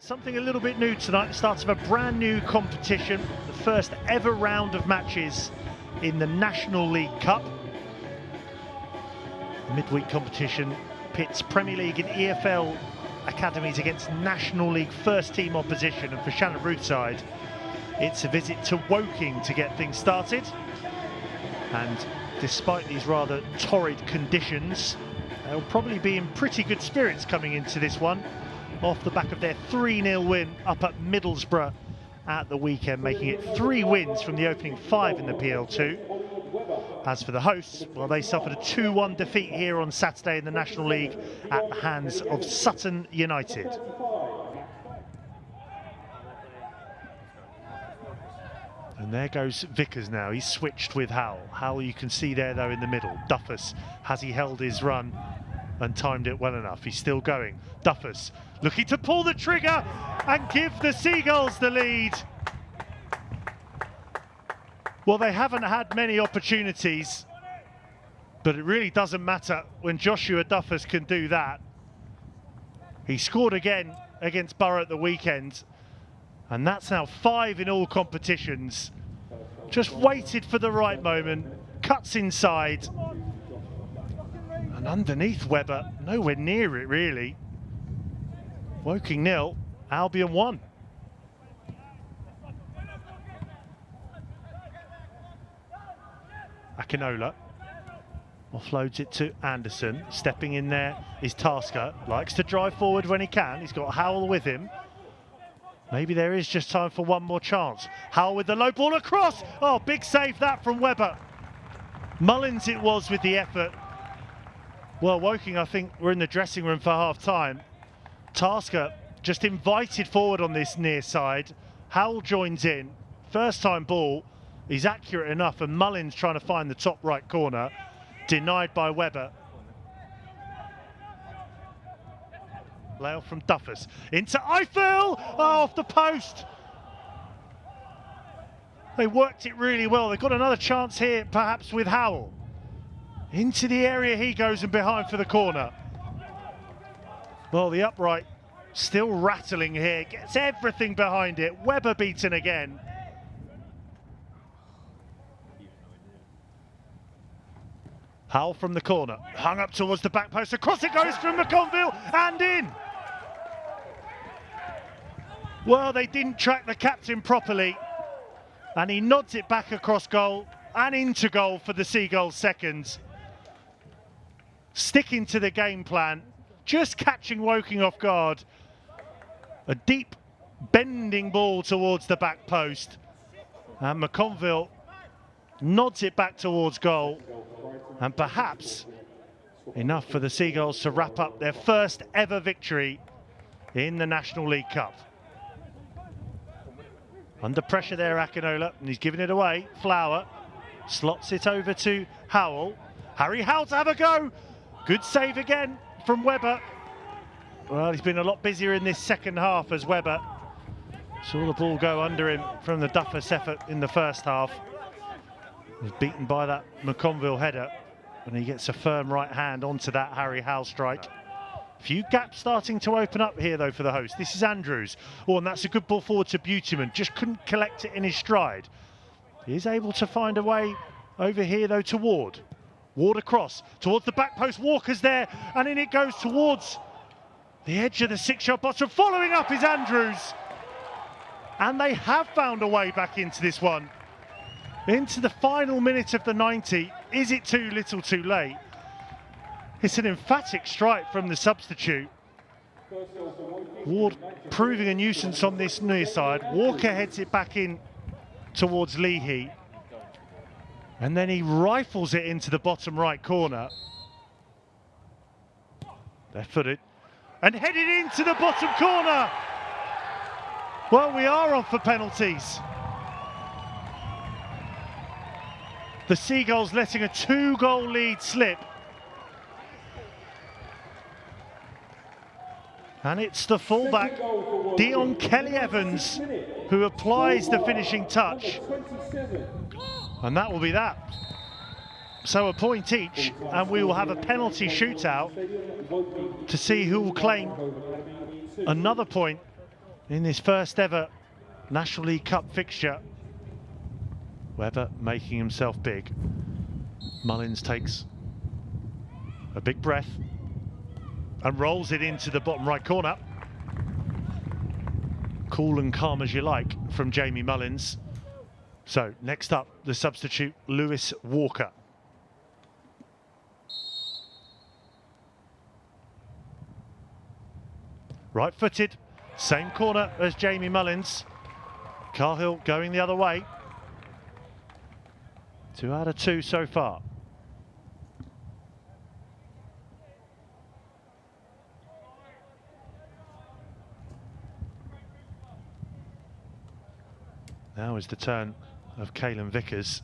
Something a little bit new tonight, the start of a brand new competition, the first ever round of matches in the National League Cup. The midweek competition pits Premier League and EFL academies against National League first team opposition, and for Shannon Ruth's side, it's a visit to Woking to get things started. And despite these rather torrid conditions, they'll probably be in pretty good spirits coming into this one, off the back of their 3-0 win up at Middlesbrough at the weekend, making it 3 wins from the opening 5 in the PL2. As for the hosts, well, they suffered a 2-1 defeat here on Saturday in the National League at the hands of Sutton United. And there goes Vickers now, he's switched with Howell. Howell you can see there though in the middle. Duffus, has he held his run and timed it well enough? He's still going. Duffus looking to pull the trigger and give the Seagulls the lead. Well, they haven't had many opportunities, but it really doesn't matter when Joshua Duffus can do that. He scored again against Borough at the weekend, and that's now 5 in all competitions. Just waited for the right moment, cuts inside, and underneath Webber, nowhere near it really. Woking 0, Albion 1. Akinola offloads it to Anderson. Stepping in there is Tasker. Likes to drive forward when he can. He's got Howell with him. Maybe there is just time for one more chance. Howell with the low ball across. Oh, big save that from Webber. Mullins it was with the effort. Well, Woking, I think, were in the dressing room for half-time. Tasker just invited forward on this near side. Howell joins in. First time ball. He's accurate enough, and Mullins trying to find the top right corner. Denied by Webber. Layoff from Duffus. Into Eiffel! Oh, off the post! They worked it really well. They've got another chance here, perhaps with Howell. Into the area he goes and behind for the corner. Well, the upright still rattling here. Gets everything behind it. Webber beaten again. Howell from the corner, hung up towards the back post, across it goes from McConville and in. Well, they didn't track the captain properly, and he nods it back across goal and into goal for the Seagulls seconds. Sticking to the game plan, just catching Woking off guard. A deep bending ball towards the back post, and McConville nods it back towards goal. And perhaps enough for the Seagulls to wrap up their first ever victory in the National League Cup. Under pressure there, Akinola, and he's giving it away. Flower slots it over to Howell. Harry Howell to have a go. Good save again from Webber. Well, he's been a lot busier in this second half as Webber saw the ball go under him from the Duffus effort in the first half. He's beaten by that McConville header, and he gets a firm right hand onto that Harry Howell strike. Few gaps starting to open up here though for the host. This is Andrews. Oh, and that's a good ball forward to Beautyman. Just couldn't collect it in his stride. He is able to find a way over here though to Ward. Ward across towards the back post. Walker's there, and in it goes towards the edge of the 6-yard box. And following up is Andrews. And they have found a way back into this one. Into the final minute of the 90. Is it too little too late? It's an emphatic strike from the substitute. Ward proving a nuisance on this near side. Walker heads it back in towards Leahy. And then he rifles it into the bottom right corner. Left-footed. And headed into the bottom corner. Well, we are on for penalties. The Seagulls letting a 2-goal lead slip. And it's the fullback, Dion Kelly-Evans, who applies the finishing touch. And that will be that. So a point each, and we will have a penalty shootout to see who will claim another point in this first ever National League Cup fixture. Webber making himself big. Mullins takes a big breath and rolls it into the bottom right corner. Cool and calm as you like from Jamie Mullins. So next up, the substitute Lewis Walker. Right-footed, same corner as Jamie Mullins. Cahill going the other way. 2 out of 2 so far. Now is the turn of Caelan Vickers.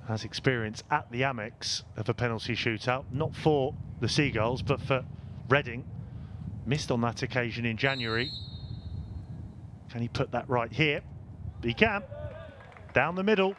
Has experience at the Amex of a penalty shootout, not for the Seagulls, but for Reading. Missed on that occasion in January. Can he put that right here? He can. Down the middle.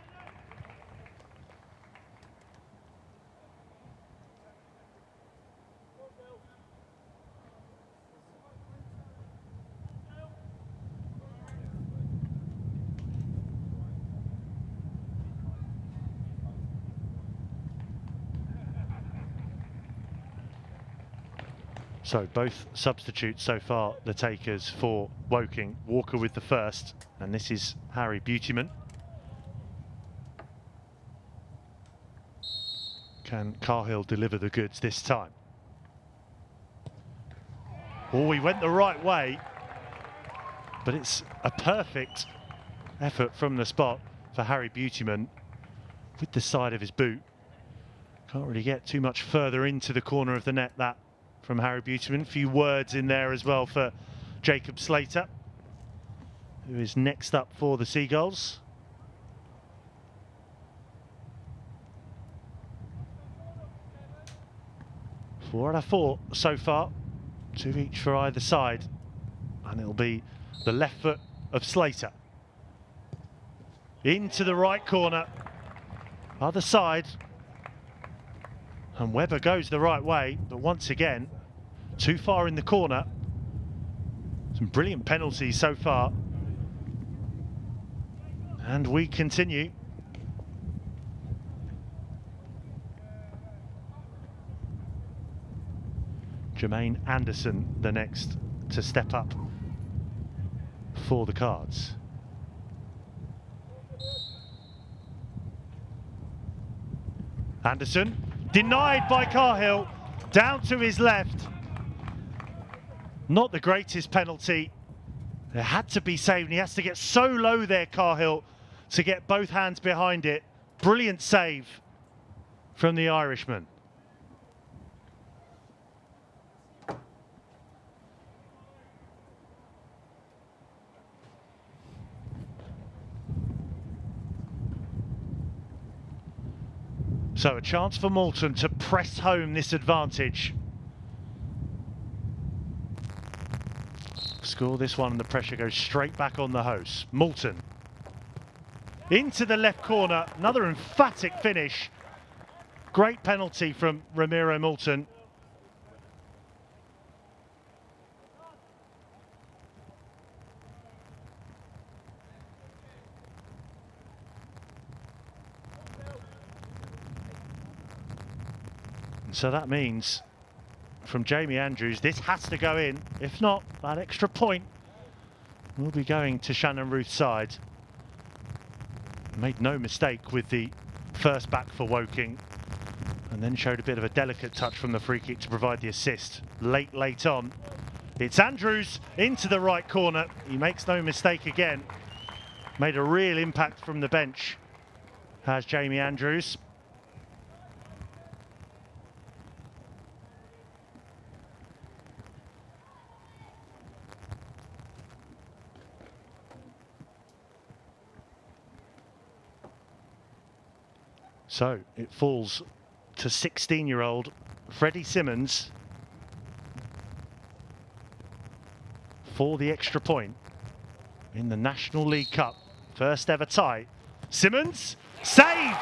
So both substitutes so far the takers for Woking. Walker with the first, and this is Harry Beautyman. Can Cahill deliver the goods this time? Oh, he went the right way, but it's a perfect effort from the spot for Harry Beautyman with the side of his boot. Can't really get too much further into the corner of the net, that from Harry Beautyman. A few words in there as well for Jacob Slater, who is next up for the Seagulls. Four out of 4 so far, 2 each for either side, and it'll be the left foot of Slater. Into the right corner, other side, and Webber goes the right way, but once again, too far in the corner. Some brilliant penalties so far. And we continue. Jermaine Anderson, the next to step up for the Cards. Anderson, denied by Cahill, down to his left. Not the greatest penalty. It had to be saved, and he has to get so low there, Cahill, to get both hands behind it. Brilliant save from the Irishman. So a chance for Moulton to press home this advantage. Score this one and the pressure goes straight back on the hosts. Moulton. Into the left corner, another emphatic finish. Great penalty from Ramiro Moulton. So that means from Jamie Andrews, this has to go in. If not, that extra point will be going to Shannon Ruth's side. Made no mistake with the first back for Woking, and then showed a bit of a delicate touch from the free kick to provide the assist late on. It's Andrews into the right corner. He makes no mistake again. Made a real impact from the bench, has Jamie Andrews. So it falls to 16-year-old Freddie Simmons for the extra point in the National League Cup. First ever tie. Simmons, saved!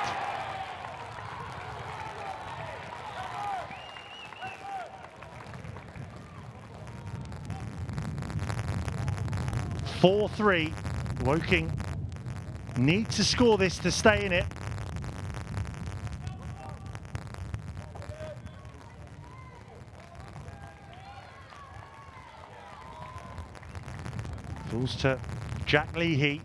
4-3. Woking need to score this to stay in it. Falls to Jack Leahy.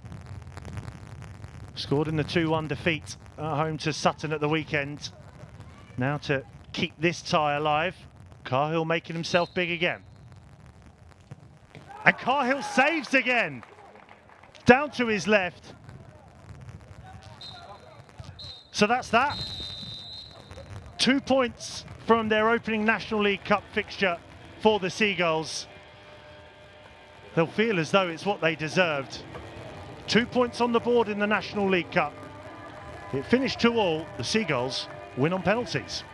Scored in the 2-1 defeat at home to Sutton at the weekend. Now to keep this tie alive. Cahill making himself big again. And Cahill saves again. Down to his left. So that's that. 2 points from their opening National League Cup fixture for the Seagulls. They'll feel as though it's what they deserved. 2 points on the board in the National League Cup. It finished 2-2. The Seagulls win on penalties.